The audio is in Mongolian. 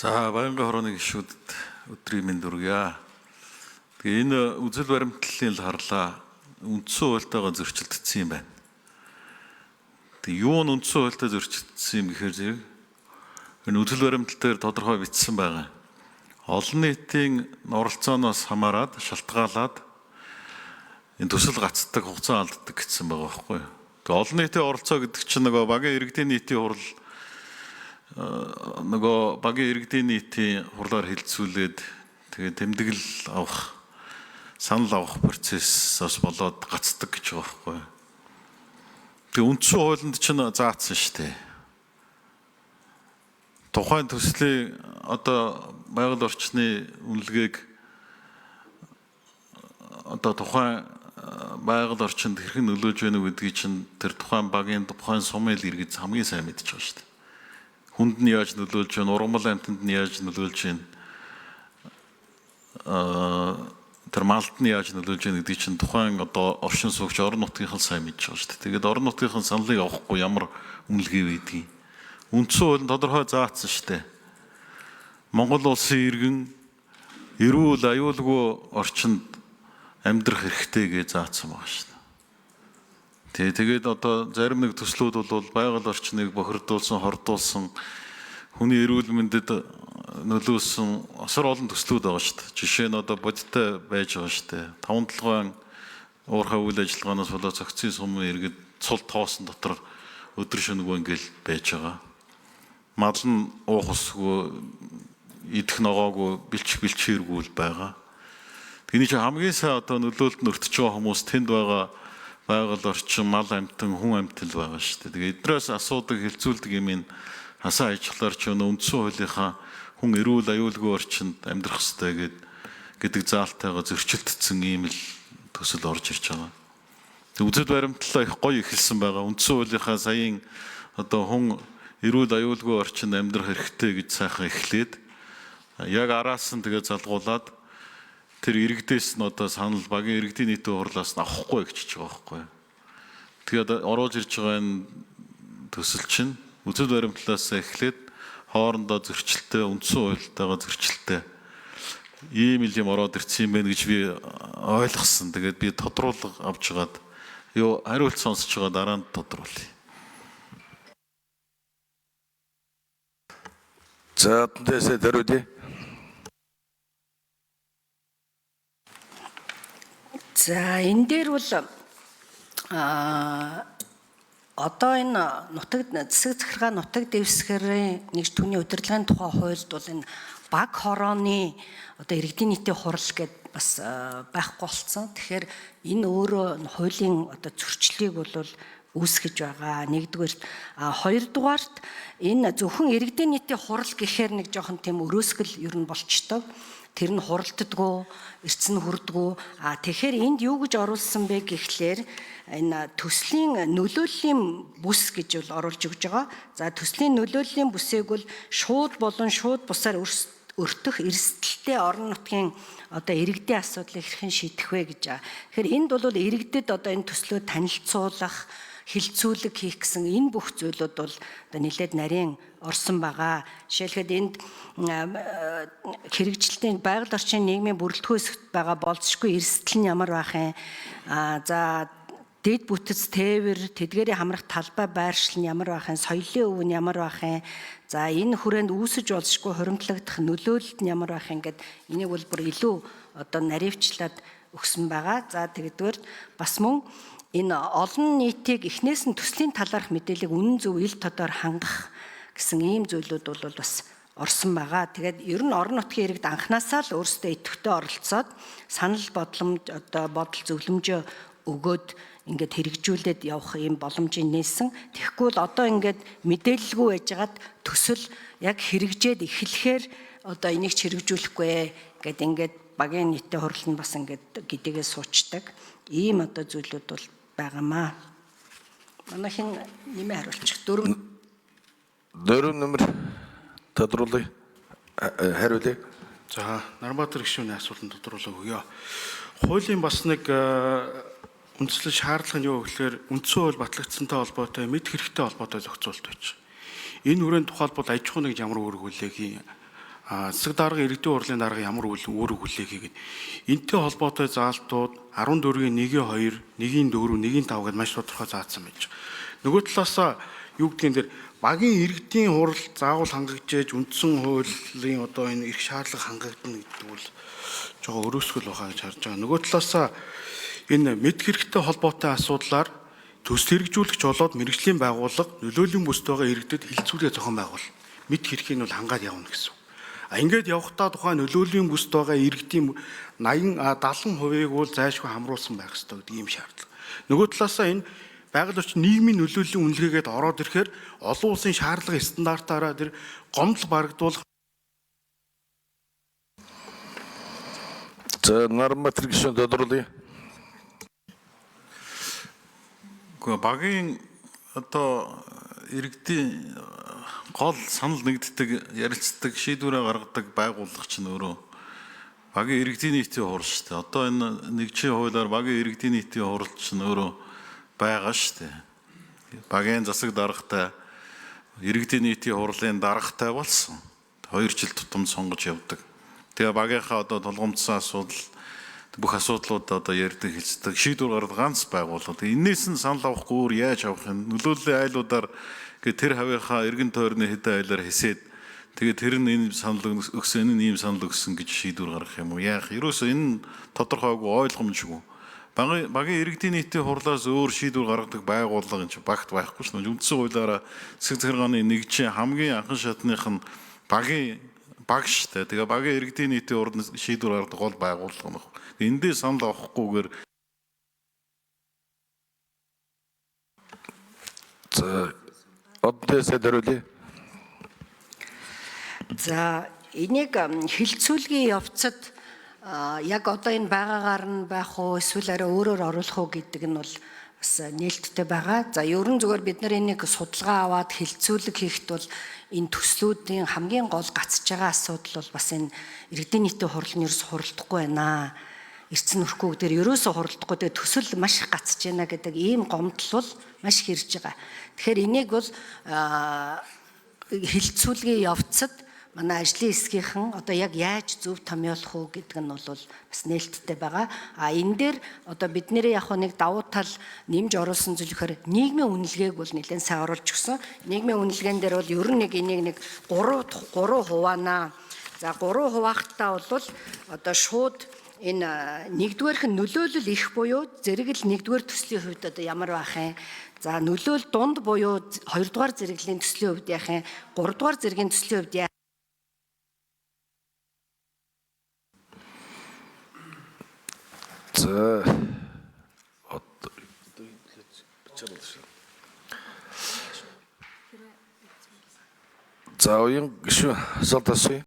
За байнгын хорооны гишүүдэд өдрийн мэнд хүргье. Тэгээ энэ үзэл баримтлалын харлаа үндсэн хуультайгаа зөрчилдсөн юм байна. Тэгээ юу нь үндсэн хуультай зөрчилдсөн юм гэхээр зэрэг энэ үзэл баримтлал дээр тодорхой бичсэн байгаа. Олон нийтийн оролцооноос хамаарад шалтгаалаад энэ төсөл гацдаг хугацаа алддаг гэсэн байгаа байхгүй юу. Тэгээ олон нийтийн оролцоо гэдэг чинь нөгөө багийн иргэдийн нийтийн хурал нөгөө багийн иргэдийн нийтийн хурлаар хилцүүлээд тэгээ тэмдэглэл авах, санал авах процессоос болоод гацдаг гэж байгаа байхгүй юу. Тэгээ үндсэн хуулинд чинь заасан шүү дээ. Тухайн төслийн одоо байгаль орчны үнэлгээг одоо тухайн байгаль орчинд хэрхэн нөлөөлж байна вэ гэдгийг чинь тэр тухайн багийн тухайн сумын иргэд хамгийн сайн мэдж байгаа шүү дээ. Хүнд нь яаж нөлөөлж байна, ургамал амьтанд нь яаж нөлөөлж байна, тэр малд нь яаж нөлөөлж байна гэдгийг чинь тухайн одоо оршин суугч орон нутгийнхан сайн мэдж байгаа шүү дээ. Тэгээд орон нутгийнхан саналыг авахгүй ямар үнэлгээ байдгийг үндсэн хууль нь тодорхой заасан шүү дээ. Монгол улсын иргэн эрүүл аюулгүй орчинд амьдрах хэрэгтэй гэж заасан байгаа шүү дээ. Тэгээд одоо зарим нэг төслүүд бол байгаль орчныг бохирдуулсан, хордуулсан, хүний эрүүл мэндэд нөлөөсөн асар олон төслүүд байгаа шүү дээ. Жишээ нь одоо бодиттой байж байгаа шүү дээ. 5-7 уурхай үйл ажиллагаанаас болоод цогцын сумын иргэд цул тоосон дотор өдөр шөнөгүй ингээл байж байгаа. Мал нь уух усгүй, идэх ногоогүй, бэлчээргүй байгаа. Тэний чинь хамгийн сайн одоо нөлөөлөлд өртөж байгаа хүмүүс тэнд байгаа байгаль орчин, мал амьтан, хүн амьтал байгаа шүү дээ. Тэгээ эдрээс асуудаг хилцүүлдэг юм ин хасаа ажиглаар ч үндсэн хуулийнхаа хүн эрүүл аюулгүй орчинд амьдрах ёстой гэдэг заалтайгаа зөрчилдсөн ийм л төсөл орж ирж байгаа. Тэг үзэл баримтлалаа их гоё ихэлсэн байгаа. Үндсэн хуулийнхаа саяын одоо хүн эрүүл аюулгүй орчинд амьдрах хэрэгтэй гэж сайхан эхлээд яг араас нь тэгээ залгуулад тэр иргэдээс нь одоо санал багийн иргэдийн нийтийн хурлаас нь авахгүй гэж байгаа байхгүй. Тэгээд оруулж ирж байгаа энэ төсөл чинь үзэл баримтлалаас эхлээд хоорондоо зөрчилтэй, үндсэн хуультайгаа зөрчилтэй ийм юм ороод ирсэн юм байна гэж би ойлгосон. Тэгээд би тодруулга авч жагаад юу хариулт сонсож байгаа дараа нь тодруулъя. За тэсээ дөрөвдөө. За энэ дээр бол одоо энэ нутаг засаг захиргаа нутаг дэвсгэрийн нэгж түүний удирдлагын тухай хуульд бол энэ баг хорооны одоо иргэдийн нийтийн хурал гэдээ бас байхгүй болсон. Тэгэхээр энэ өөрөө хуулийн одоо зөрчлийг бол үүсгэж байгаа. Нэгдүгээрт, хоёрдугаарт энэ зөвхөн иргэдийн нийтийн хурал гэхээр нэг жоохон тийм өрөөсгөл ер нь болчтой. Тэр нь хуралддаггүй, эрдсэн хүрдэггүй. Тэгэхээр энд юу гэж оруулсан бэ гэхлээр энэ төслийн нөлөөллийн бүс гэж бол оруулж өгж байгаа. За төслийн нөлөөллийн бүсийг бол шууд болон шууд бусаар өртөх эрсдэлтэй орон нутгийн одоо иргэдийн асуудлыг хэрхэн шийдэх вэ гэж байгаа. Тэгэхээр энд бол иргэдэд одоо энэ төслөө танилцуулах, хилцүүлэг хийх гэсэн энэ бүх зүйлүүд бол одоо нэлээд нарийн орсон байгаа. Жишээлбэл энд хэрэгжилтийн байгаль орчны нийгмийн бүрэлдэхүүн хэсэгт байгаа болцшгүй эрсдэл нь ямар байх юм? За дэд бүтэц тээвэр, тэдгээрийн хамрах талбай байршил нь ямар байх юм? Соёлын өв нь ямар байх юм? За энэ хүрээнд үүсэж болзошгүй хуримтлагдах нөлөөлөлт нь ямар байх юм гэд энийг бол бүр илүү одоо наривчлаад өгсөн байгаа. За тэгдгээр бас мөн энэ олон нийтийг эхнээс нь төслийн талаарх мэдээллийг үнэн зөв ил тодор хангах гэсэн ийм зүйлүүд бол бас орсон байгаа. Тэгээд ер нь орон нутгийн иргэд анханасаа л өөрсдөө идэвхтэй оролцоод санал бодломж одоо бодол зөвлөмжөө өгөөд ингээд хэрэгжүүлээд явах ийм боломжийг нээсэн. Тэгэхгүй бол одоо ингээд мэдээлэлгүй байжгаад төсөл яг хэрэгжээд эхлэхээр одоо энийг хэрэгжүүлэхгүй гэд ингээд багийн нийтийн хурал нь бас ингээд гэдэгээ суучдаг. Ийм одоо зүйлүүд бол байгаамаа. Манайхын нэмээ хариулчих. 4 номер тодруулъя. Хариулъя. За Нарбаатар гишүүний асуултанд тодруулах өгье. Хуулийн бас нэг үндслэл шаардлага нь юу гэхээр үндсэн хууль батлагдсантай холбоотой мэд хэрэгтэй холбоотой зохицуулт байж. Энэ хүрээнд тухайлбал аж ахуй нэг ямар үүрэг хүлээхийн засаг дарга иргэдийн хурлын дарга ямар үүрэг хүлээх гээд энтэй холбоотой заалтууд 14-ийн 1-2, 1-ийн 4, 1-ийн 5 гэдээ маш тодорхой заасан байж байгаа. Нөгөө талаасаа юу гэдгийг дээр багийн иргэдийн хурал заавал хангагдж үндсэн хуулийн одоо энэ эрх шаардлага хангагдана гэдэг бол жоо өрөөсгөл байгаа гэж харж байгаа. Нөгөө талаасаа энэ мэдх хэрэгтэй холбоотой асуудлаар төсөл хэрэгжүүлэгч болоод мэрэгжлийн байгууллага нөлөөлийн бүсд байгаа иргэдэд хилцүүлгээ зохион байгуул. Мэдх эрхийг нь бол хангаад явна гэсэн. Ингээд явхдаа тухайн нөлөөлийн бүсд байгаа иргэдийн 70% бол зайлшгүй хамруулсан байх ёстой гэдэг ийм шаардлага. Нөгөө талаасаа энэ байгаль орчин нийгмийн нөлөөлийн үнэлгээгээд ороод ирэхээр олон улсын шаардлага стандартаараа тэр гомдол барагдуулах. За Нарбаатар гишүүн тодруулъя. Гэхдээ багийн одоо иргэдийн гол санал нэгддэг, ярилцдаг, шийдвэрээ гаргадаг байгууллага чинь өөрөө багийн иргэдийн нийтийн хурал шүү дээ. Одоо энэ нэгжийн хуулиар багийн иргэдийн нийтийн хурал чинь өөрөө байгаа шүү дээ. Багийн засаг даргатай, иргэдийн нийтийн хурлын даргатай болсон. 2 жил тутам сонгож явдаг. Тэгээ багийнхаа одоо тулгымдсан асуудал, бүх асуудлууд одоо ярьдаг, хэлцдэг, шийдвэр гаргадаг ганц байгууллага. Энээс нь санал авахгүй өөр яаж авах юм? Нөлөөллийн айлуудаар тэр хавийнхаа эргэн тойрны хэдэн айлаар хэсээд тэгээд тэр нь энэ санал өгсөн, энэ нь ийм санал өгсөн гэж шийдвэр гаргах юм уу? Яах? Ерөөсөө энэ тодорхойгүй ойлгомжгүй. Багийн иргэдийн нийтийн хурлаас өөр шийдвэр гаргадаг байгууллага энэ багт байхгүй шүү дээ. Үндсэн хуулиараа засаг захиргааны нэгжийн хамгийн анхан шатных нь багийн баг шүү дээ. Тэгээ багийн иргэдийн нийтийн хурлын шийдвэр гаргадаг гол байгууллага нь. Эндээ санал авахгүйгээр За оддээс дөрүлээ. За энийг хилцүүлгийн явцад яг одоо энэ байгаагаар нь байх уу эсвэл арай өөрөөр оруулах уу гэдэг нь бол бас нээлттэй байгаа. За ерөн зүгээр бид нар энийг судалгаа аваад хилцүүлэг хийхэд бол энэ төслүүдийн хамгийн гол гацж байгаа асуудал бол бас энэ иргэдийн нийтийн хурал нь ерөөс хуралдахгүй байна. Эрцэн өрхгүй дээр ерөөсө хуралдахгүй дээр төсөл маш их гацж байна гэдэг ийм гомдол бол маш их ирж байгаа. Тэгэхээр энийг бол хилцүүлгийн явцад манай ажлын хэсгийнхэн одоо яг яаж зөв томьёолох уу гэдэг нь бол бас нээлттэй байгаа. Энэ дээр одоо бидний яг нэг давуу тал нэмж оруулсан зүйл гэхээр нийгмийн үнэлгээг бол нэлээд сайн оруулж өгсөн. Нийгмийн үнэлгээн дээр бол ер нь энийг 3 хуваана. За 3 хуваахтаа бол одоо шууд энэ нэгдүгээрх нь нөлөөлөл их буюу зэрэгэл нэгдүгээр төслийн хувьд одоо ямар байх юм? За нөлөөл дунд буюу 2 дугаар зэрэглэлийн төслийн хувьд яах юм? 3 дугаар зэргийн төслийн хувьд яах? За оюун гишүүн асуулт асууя.